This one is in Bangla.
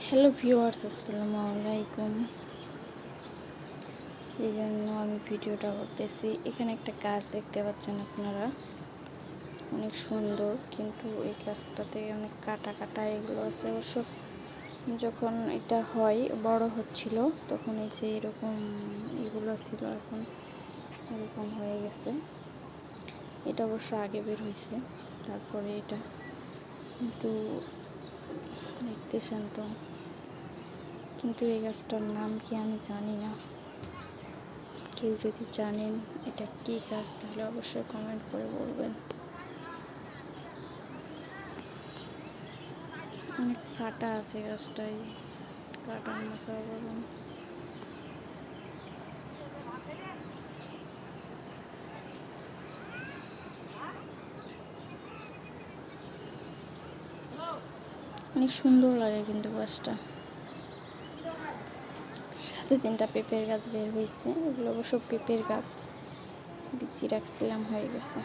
হ্যালো ভিউয়ার্স, আসসালামু আলাইকুম। এই জন্য আমি ভিডিওটা করতেছি। এখানে একটা গাছ দেখতে পাচ্ছেন আপনারা, অনেক সুন্দর, কিন্তু এই গাছটাতে অনেক কাটা কাটা এগুলো আছে। অবশ্য যখন এটা হয় বড় হচ্ছিল তখন এই যে এরকম এগুলো ছিল, এখন এরকম হয়ে গেছে। এটা অবশ্য আগে বের হয়েছে, তারপরে এটা কিন্তু দেখতেছেন তো। কিন্তু এই গাছটার নাম কি আমি জানি না। কেউ যদি জানেন এটা কী গাছ তাহলে অবশ্যই কমেন্ট করে বলবেন। অনেক কাটা আছে গাছটায়, কাটার মতো বলুন। অনেক সুন্দর লাগে কিন্তু গাছটা। সাথে 3টা পেঁপের গাছ বের হয়েছে, এগুলো অবশ্য পেঁপের গাছ, বিচি রাখছিলাম, হয়ে গেছে।